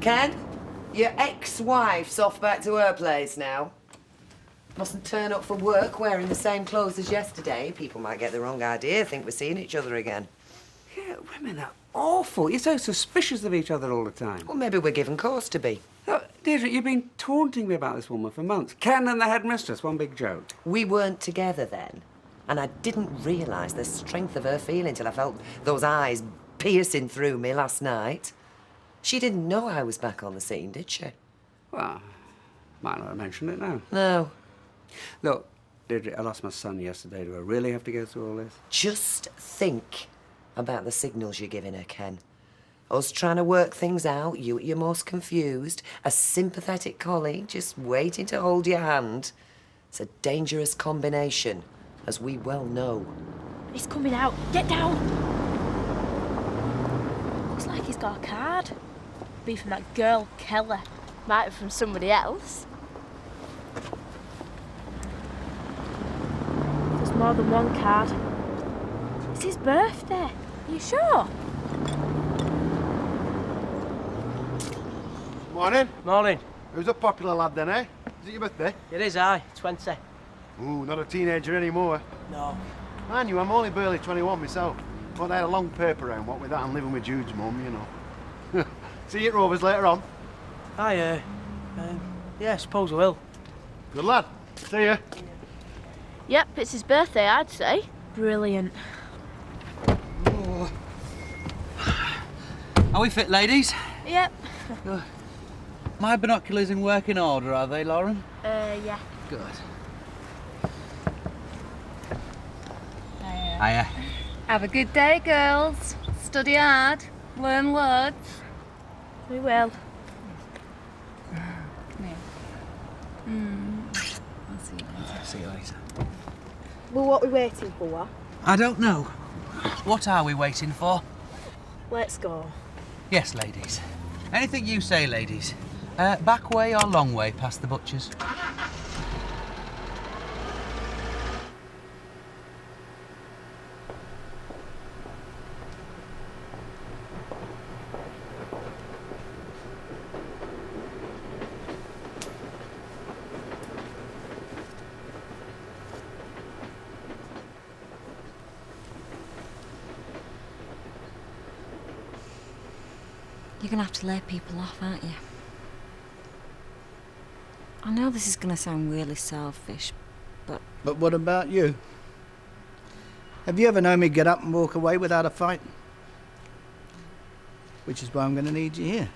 Ken, your ex-wife's off back to her place now. Mustn't turn up for work wearing the same clothes as yesterday. People might get the wrong idea, think we're seeing each other again. Yeah, women are awful. You're so suspicious of each other all the time. Well, maybe we're given cause to be. Deirdre, you've been taunting me about this woman for months. Ken and the headmistress, one big joke. We weren't together then, and I didn't realise the strength of her feeling till I felt those eyes piercing through me last night. She didn't know I was back on the scene, did she? Well, might not have mentioned it now. No. Look, Deirdre, I lost my son yesterday. Do I really have to go through all this? Just think about the signals you're giving her, Ken. Us trying to work things out, you at your most confused, a sympathetic colleague just waiting to hold your hand. It's a dangerous combination, as we well know. He's coming out. Get down! Looks like he's got a card. Be from that girl, Keller. Might be from somebody else. There's more than one card. It's his birthday. Are you sure? Morning. Morning. Who's a popular lad then, eh? Is it your birthday? It is, aye. 20. Ooh, not a teenager anymore. No. Mind you, I'm only barely 21 myself. But I had a long paper round, what with that and living with Jude's mum, you know. See you at Rovers later on. Aye, yeah, I suppose I will. Good lad. See ya. Yep, it's his birthday, I'd say. Brilliant. Are we fit, ladies? Yep. Good. My binoculars in working order, are they, Lauren? Yeah. Good. Hiya. Have a good day, girls. Study hard. Learn loads. We will. Come here. I'll see you later. See you later. Well, what are we waiting for? I don't know. What are we waiting for? Let's go. Yes, ladies. Anything you say, ladies. Back way or long way past the butcher's? You're gonna have to lay people off, aren't you? I know this is gonna sound really selfish, but... But what about you? Have you ever known me get up and walk away without a fight? Which is why I'm gonna need you here.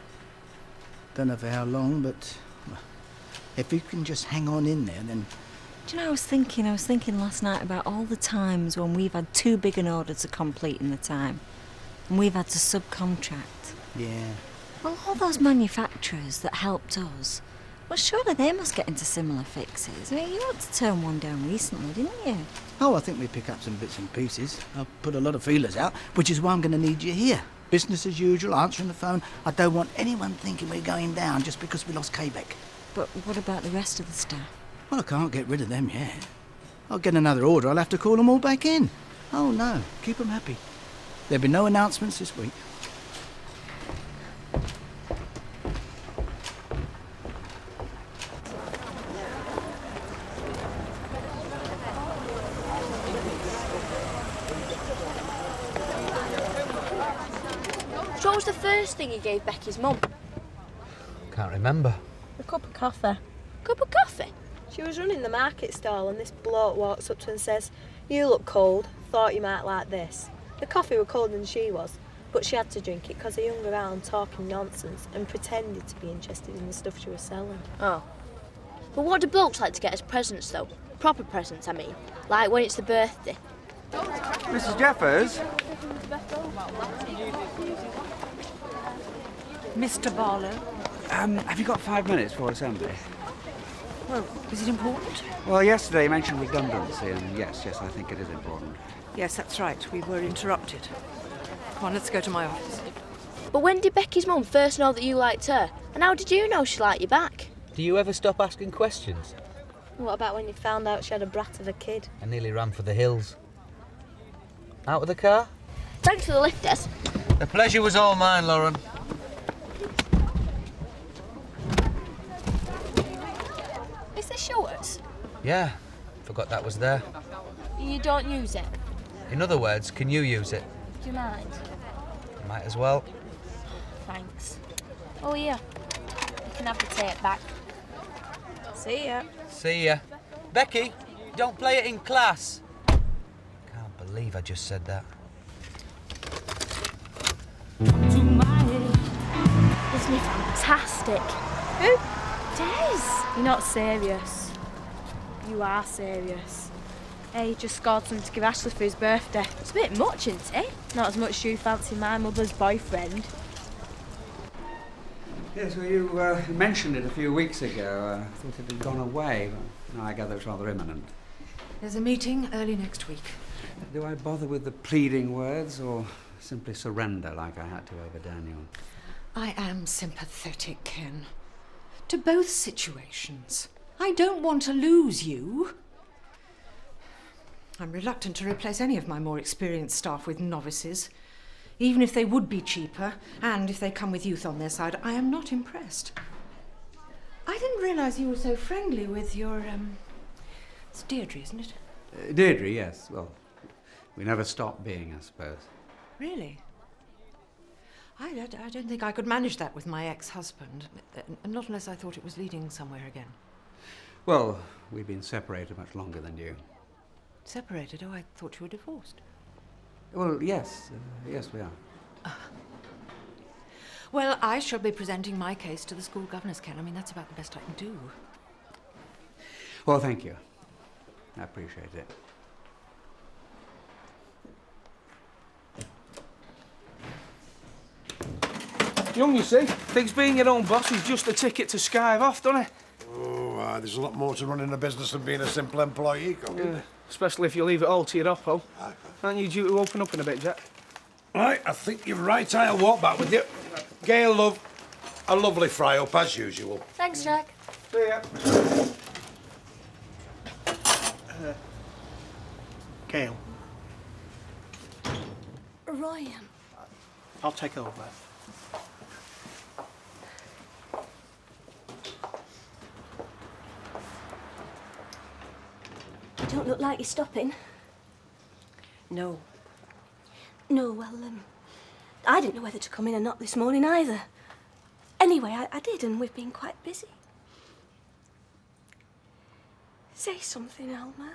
Don't know for how long, but... well, if you can just hang on in there, then... Do you know, I was thinking last night about all the times when we've had too big an order to complete in the time. And we've had to subcontract. Yeah. Well, all those manufacturers that helped us, well, surely they must get into similar fixes. I mean, you had to turn one down recently, didn't you? Oh, I think we pick up some bits and pieces. I've put a lot of feelers out, which is why I'm going to need you here. Business as usual, answering the phone. I don't want anyone thinking we're going down just because we lost Quebec. But what about the rest of the staff? Well, I can't get rid of them yet. I'll get another order, I'll have to call them all back in. Oh, no, keep them happy. There'll be no announcements this week. So what was the first thing he gave Becky's mum? Can't remember. A cup of coffee. Cup of coffee? She was running the market stall and this bloke walks up to her and says, "You look cold, thought you might like this." The coffee was colder than she was, but she had to drink it because he hung around talking nonsense and pretended to be interested in the stuff she was selling. Oh. But what do blokes like to get as presents, though? Proper presents, I mean. Like when it's the birthday. Mrs. Jeffers? Mr. Barlow? Have you got 5 minutes for assembly? Well, is it important? Well, yesterday you mentioned redundancy, and yes, I think it is important. Yes, that's right. We were interrupted. Come on, let's go to my office. But when did Becky's mum first know that you liked her? And how did you know she liked you back? Do you ever stop asking questions? What about when you found out she had a brat of a kid? I nearly ran for the hills. Out of the car? Thanks for the lift, Des. The pleasure was all mine, Lauren. show us? Yeah, forgot that was there. You don't use it? In other words, can you use it? Do you mind? Might as well. Thanks. Oh, yeah. You can have the tape back. See ya. See ya. Becky, don't play it in class. Can't believe I just said that. Isn't he fantastic? Who? Des! You're not serious. You are serious. Hey, he just scored something to give Ashley for his birthday. It's a bit much, isn't it? Not as much as you fancy my mother's boyfriend. Yes, well, you mentioned it a few weeks ago. I thought it had gone away, but now I gather it's rather imminent. There's a meeting early next week. Do I bother with the pleading words or simply surrender like I had to over Daniel? I am sympathetic, Ken, to both situations. I don't want to lose you. I'm reluctant to replace any of my more experienced staff with novices. Even if they would be cheaper, and if they come with youth on their side, I am not impressed. I didn't realise you were so friendly with your, it's Deirdre, isn't it? Deirdre, yes. Well, we never stop being, I suppose. Really? I don't think I could manage that with my ex-husband, not unless I thought it was leading somewhere again. Well, we've been separated much longer than you. Separated? Oh, I thought you were divorced. Well, yes. Yes, we are. Well, I shall be presenting my case to the school governors, Ken. I mean, that's about the best I can do. Well, thank you. I appreciate it. Young, you see. Thinks being your own boss is just a ticket to skive off, doesn't it? Oh, there's a lot more to running a business than being a simple employee, Colin. Especially if you leave it all to your oppo. Aren't you due to open up in a bit, Jack? Right, I think you're right. I'll walk back with you. Gail, love, a lovely fry-up, as usual. Thanks, Jack. See ya. Gail, Ryan. I'll take over. You don't look like you're stopping. No. No, well, I didn't know whether to come in or not this morning either. Anyway, I did, and we've been quite busy. Say something, Alma.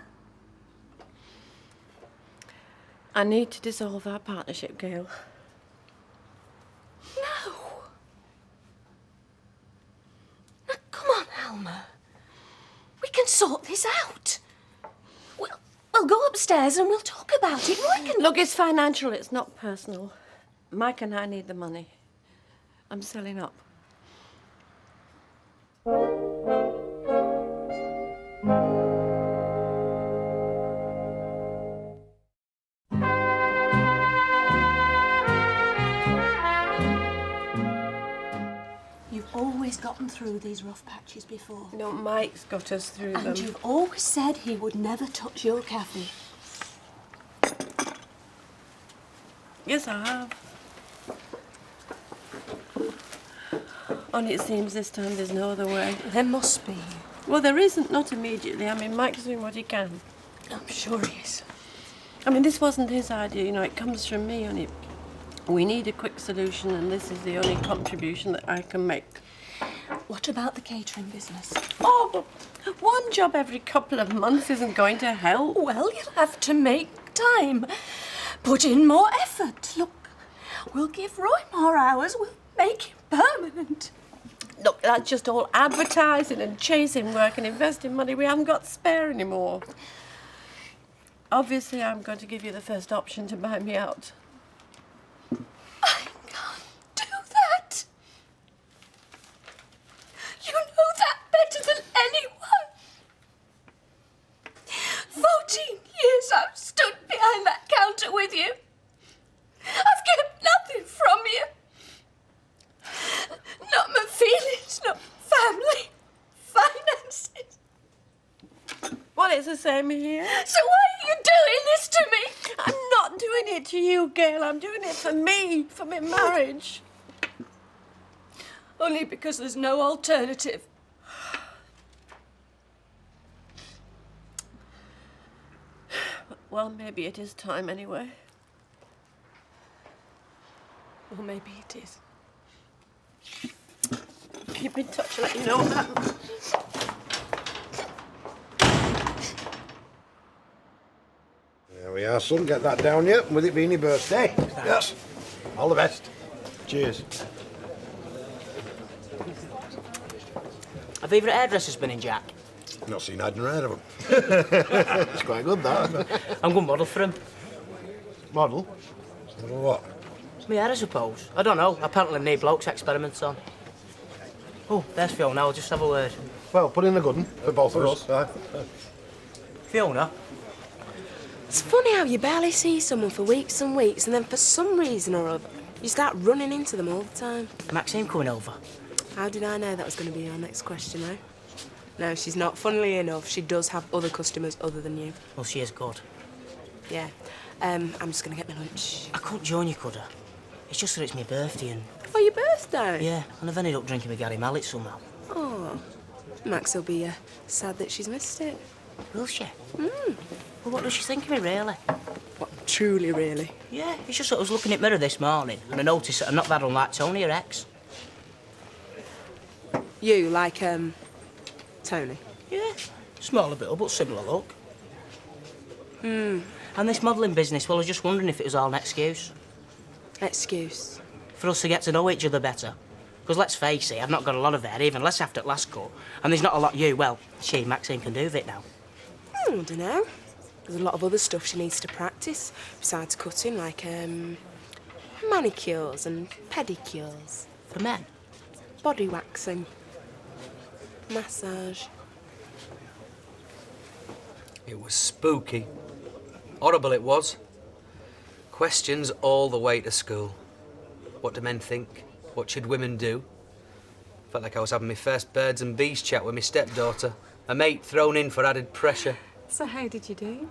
I need to dissolve our partnership, Gail. No. Now, come on, Alma. We can sort this out. We'll go upstairs and we'll talk about it. Look, it's financial, it's not personal. Mike and I need the money. I'm selling up. You've always gotten through these rough patches before. No, Mike's got us through them. And you've always said he would never touch your Kathy. Yes, I have. Only it seems this time there's no other way. There must be. Well, there isn't, not immediately. I mean, Mike's doing what he can. I'm sure he is. I mean, this wasn't his idea, you know, it comes from me, only we need a quick solution, and this is the only contribution that I can make. What about the catering business? Oh, but one job every couple of months isn't going to help. Well, you'll have to make time. Put in more effort. Look, we'll give Roy more hours. We'll make him permanent. Look, that's just all advertising and chasing work and investing money we haven't got spare anymore. Obviously, I'm going to give you the first option to buy me out. I can't do that. You know that better than anyone. 14 years I've stood behind that counter with you. I've kept nothing from you. Not my feelings, not family, finances. Well, it's the same here. So why are you doing this to me? I'm not doing it to you, Gail. I'm doing it for me, for my marriage. Only because there's no alternative. Well, maybe it is time anyway. Or maybe it is. Keep in touch and let you know what happens. There we are, son. Get that down yet, with it being your birthday. Yes. All the best. Cheers. Have favourite hairdresser's been in, Jack? Not seen I'd heard of them. It's quite good, that. I'm going model for him. Model? Model what? My hair, I suppose. I don't know. Apparently need blokes experiments on. Oh, there's Fiona. I'll just have a word. Well, put in a good one for both of us. Aye. Fiona? It's funny how you barely see someone for weeks and weeks, and then for some reason or other, you start running into them all the time. Maxine coming over. How did I know that was going to be your next question, eh? No, she's not. Funnily enough, she does have other customers other than you. Well, she is good. Yeah. I'm just going to get my lunch. I could join you, could I? It's just that it's my birthday and... Oh, your birthday? Yeah, and I've ended up drinking with Gary Mallet somehow. Oh. Max will be sad that she's missed it. Will she? Well, what does she think of me, really? What, truly, really? Yeah, it's just that I was looking at Mirror this morning and I noticed that I'm not that unlike Tony, her ex. You, like, Tony? Yeah, smaller build, but similar look. And this modelling business, well, I was just wondering if it was all an excuse. Excuse? For us to get to know each other better. Because let's face it, I've not got a lot of hair, even less after last cut. And there's not a lot you, well, she, Maxine, can do with it now. I don't know. There's a lot of other stuff she needs to practice, besides cutting, like, manicures and pedicures. For men? Body waxing. Massage. It was spooky. Horrible it was. Questions all the way to school. What do men think? What should women do? Felt like I was having my first birds and bees chat with my stepdaughter. A mate thrown in for added pressure. So how did you do?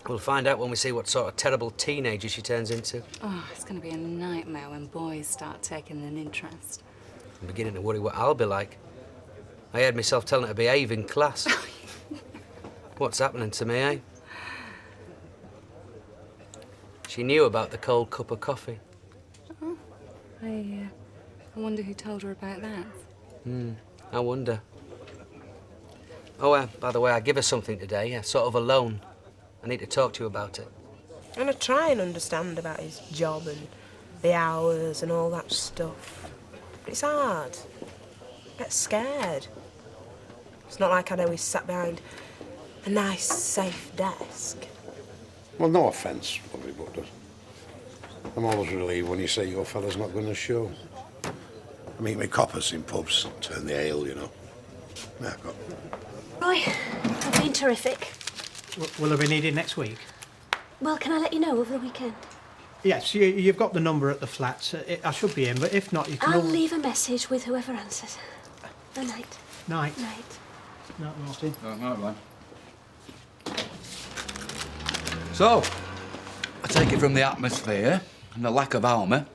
We'll find out when we see what sort of terrible teenager she turns into. Oh, it's going to be a nightmare when boys start taking an interest. I'm beginning to worry what I'll be like. I heard myself telling her to behave in class. What's happening to me, eh? She knew about the cold cup of coffee. Oh, I wonder who told her about that. I wonder. Oh, by the way, I give her something today, sort of a loan. I need to talk to you about it. And I try and understand about his job and the hours and all that stuff. But it's hard. I get scared. It's not like I know he's sat behind a nice, safe desk. Well, no offence, lovely butters. I'm always relieved when you say your fella's not going to show. I meet me coppers in pubs, turn the ale, you know. Yeah, I've got... Roy, I've been terrific. Will I be needed next week? Well, can I let you know over the weekend? Yes, you've got the number at the flats. I should be in, but if not, you can... I'll leave a message with whoever answers. Good night. Night. Night. Night, Martin. Night, man. So, I take it from the atmosphere and the lack of armour,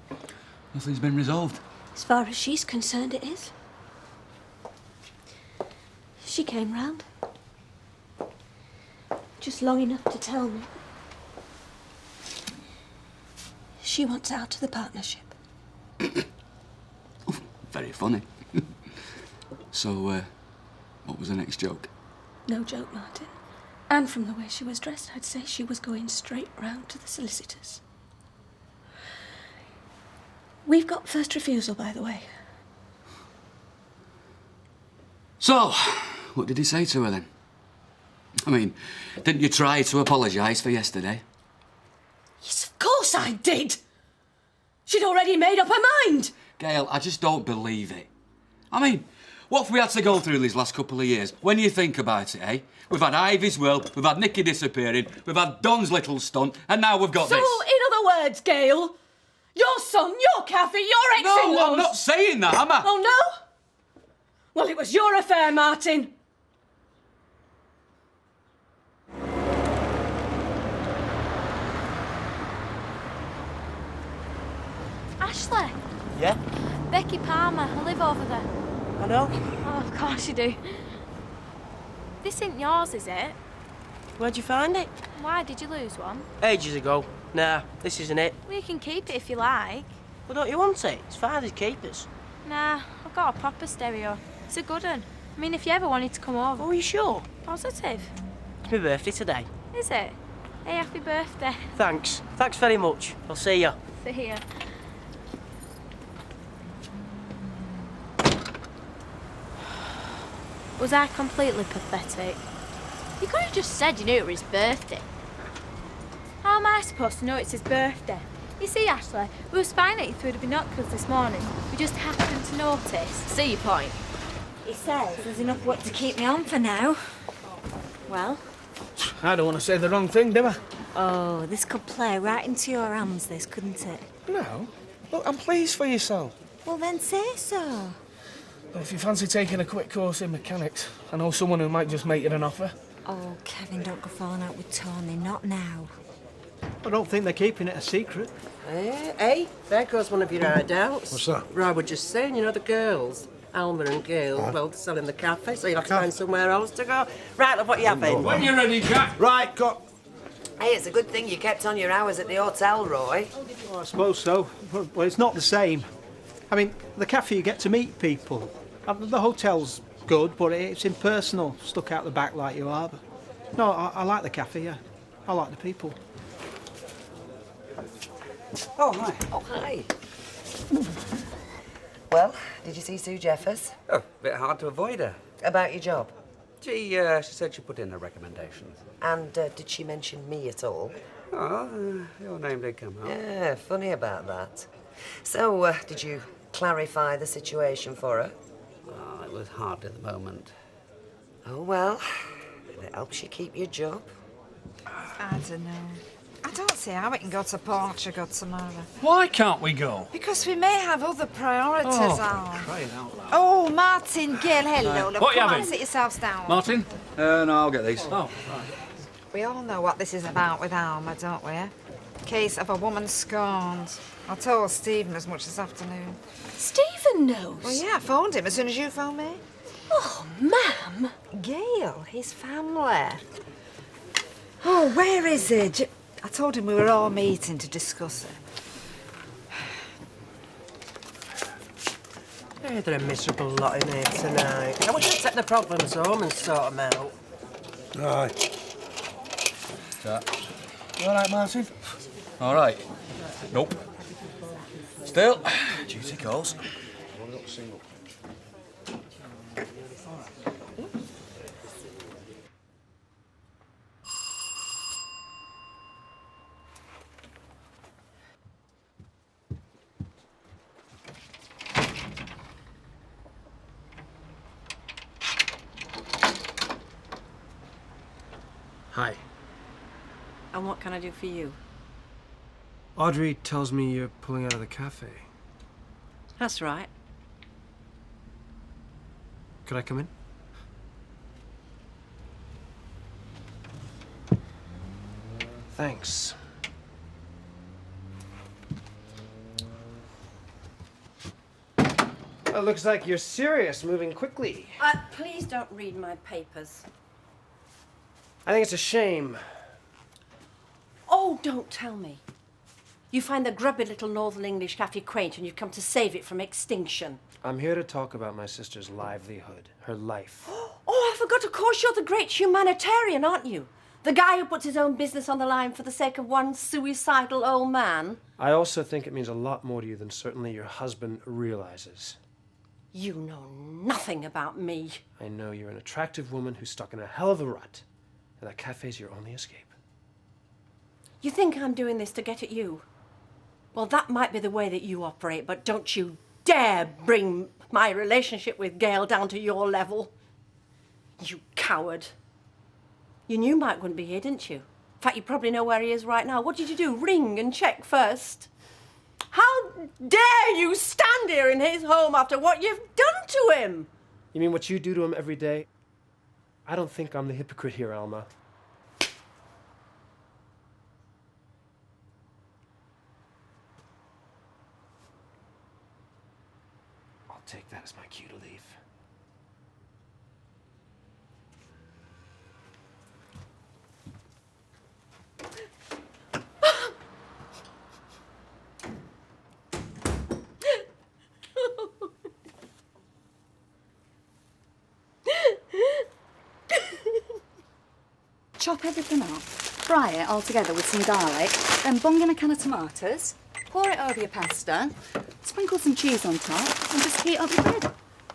nothing's been resolved. As far as she's concerned, it is. She came round. Just long enough to tell me. She wants out of the partnership. Very funny. So, what was the next joke? No joke, Martin. And from the way she was dressed, I'd say she was going straight round to the solicitors. We've got first refusal, by the way. So, what did he say to her then? I mean, didn't you try to apologise for yesterday? Yes, of course I did. She'd already made up her mind. Gail, I just don't believe it. I mean, what have we had to go through these last couple of years? When you think about it, eh? We've had Ivy's will, we've had Nicky disappearing, we've had Don's little stunt, and now we've got So, this. in other words, Gail, your son, your Kathy, your ex-in-laws... No, I'm not saying that, am I? Oh, no? Well, it was your affair, Martin. Ashley, Yeah? Becky Palmer, I live over there. I know. Oh, of course you do. This ain't yours, is it? Where'd you find it? Why, did you lose one? Ages ago. Nah, this isn't it. Well, you can keep it if you like. Well, don't you want it? It's Father's keepers. Nah, I've got a proper stereo. It's a good one. I mean, if you ever wanted to come over. Oh, are you sure? Positive. It's my birthday today. Is it? Hey, happy birthday. Thanks. Thanks very much. I'll see you. See ya. Was I completely pathetic? You could have just said you knew it was his birthday. How am I supposed to know it's his birthday? You see, Ashley, we were spying at you through the binoculars this morning. We just happened to notice. See your point. He says there's enough work to keep me on for now. Well? I don't want to say the wrong thing, do I? Oh, this could play right into your hands, this, couldn't it? No. Look, I'm pleased for yourself. Well, then say so. But if you fancy taking a quick course in mechanics, I know someone who might just make you an offer. Oh, Kevin, don't go falling out with Tony, not now. I don't think they're keeping it a secret. Hey, there goes one of your hideouts. What's that? Right, we're just saying, you know, the girls, Alma and Gail, well, they're selling the cafe, so you'll have to find somewhere else to go. Right, love, what you having? When you're ready, Jack. Right, got. Hey, it's a good thing you kept on your hours at the hotel, Roy. Well, I suppose so. Well, it's not the same. I mean, the cafe, you get to meet people. The hotel's good, but it's impersonal, stuck out the back like you are. But no, I like the cafe, yeah. I like the people. Oh, hi. Oh, hi. Well, did you see Sue Jeffers? Oh, a bit hard to avoid her. About your job? She said she put in her recommendations. And did she mention me at all? Oh, your name did come up. Yeah, funny about that. So, did you clarify the situation for her? Oh, it was hard at the moment. Oh, well, it helps you keep your job. I don't know. I don't see how we can go to Portugal tomorrow. Why can't we go? Because we may have other priorities on. Crying out loud. Oh, Martin, Gail, hello. Love. What you Come on, having? sit yourselves down. Martin? No, I'll get these. Oh, right. We all know what this is about with Alma, don't we? Case of a woman scorned. I told Stephen as much this afternoon. Stephen knows? Well, yeah, I phoned him as soon as you phoned me. Oh, ma'am. Gail, his family. Oh, where is he? I told him we were all meeting to discuss it. Hey, they're a miserable lot in here tonight. Now, we should take the problems home and sort them out. Aye. You all right, Martin? All right. Nope. Still, duty calls. Hi. And what can I do for you? Audrey tells me you're pulling out of the cafe. That's right. Could I come in? Thanks. Well, looks like you're serious, moving quickly. Please don't read my papers. I think it's a shame. Oh, don't tell me. You find the grubby little Northern English cafe quaint and you've come to save it from extinction. I'm here to talk about my sister's livelihood, her life. Oh, I forgot, of course you're the great humanitarian, aren't you? The guy who puts his own business on the line for the sake of one suicidal old man. I also think it means a lot more to you than certainly your husband realizes. You know nothing about me. I know you're an attractive woman who's stuck in a hell of a rut, and that cafe's your only escape. You think I'm doing this to get at you? Well, that might be the way that you operate, but don't you dare bring my relationship with Gail down to your level. You coward. You knew Mike wouldn't be here, didn't you? In fact, you probably know where he is right now. What did you do? Ring and check first? How dare you stand here in his home after what you've done to him? You mean what you do to him every day? I don't think I'm the hypocrite here, Alma. I'll take that as my cue to leave. chop everything up, fry it all together with some garlic, then bung in a can of tomatoes, pour it over your pasta, sprinkle some cheese on top, and just heat up your bread.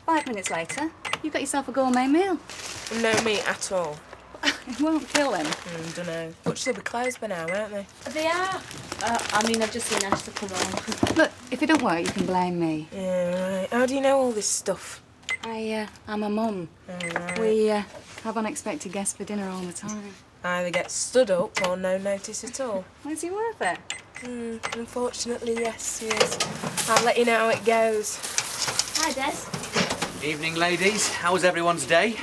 5 minutes later, you've got yourself a gourmet meal. No meat at all. It won't kill him. Dunno. But they'll be closed by now, won't they? They are. I've just seen Ashley come home. Look, if it don't work, you can blame me. Yeah, right. How do you know all this stuff? I'm a mum. Right. We have unexpected guests for dinner all the time. Either get stood up or no notice at all. Is he worth it? Unfortunately, yes, he is. I'll let you know how it goes. Hi, Des. Evening, ladies. How was everyone's day?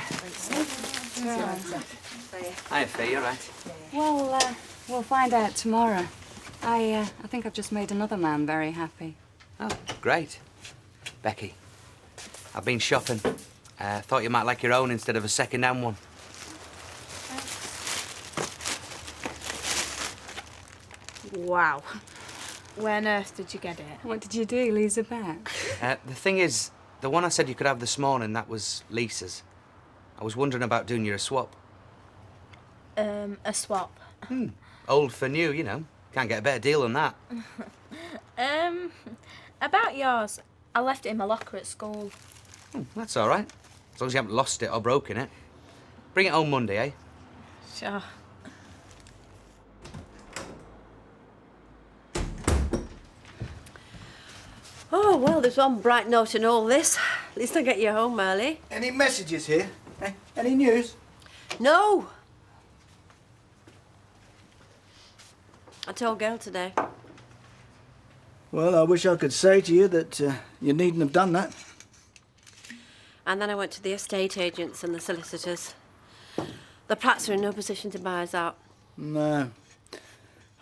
Yeah. Hi, Fee, all right? Well, we'll find out tomorrow. I think I've just made another man very happy. Oh, great. Becky, I've been shopping. Thought you might like your own instead of a second-hand one. Wow. Where on earth did you get it? What did you do, Lisa back? The thing is, the one I said you could have this morning, that was Lisa's. I was wondering about doing you a swap. A swap? Old for new, you know. Can't get a better deal than that. About yours. I left it in my locker at school. That's all right. As long as you haven't lost it or broken it. Bring it home Monday, eh? Sure. Oh, well, there's one bright note in all this. At least I get you home early. Any messages here? Any news? No. I told Gail today. Well, I wish I could say to you that you needn't have done that. And then I went to the estate agents and the solicitors. The Platts are in no position to buy us out. No.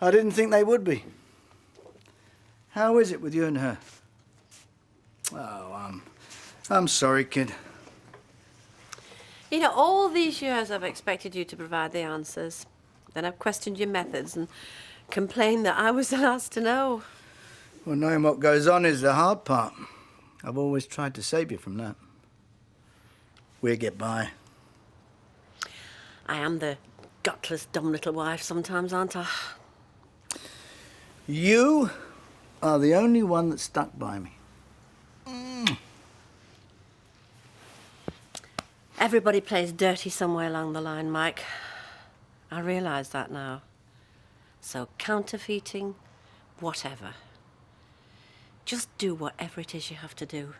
I didn't think they would be. How is it with you and her? Oh, I'm sorry, kid. You know, all these years I've expected you to provide the answers. Then I've questioned your methods and complained that I was the last to know. Well, knowing what goes on is the hard part. I've always tried to save you from that. We'll get by. I am the gutless, dumb little wife sometimes, aren't I? You are the only one that stuck by me. Everybody plays dirty somewhere along the line, Mike. I realise that now. So counterfeiting, whatever. Just do whatever it is you have to do.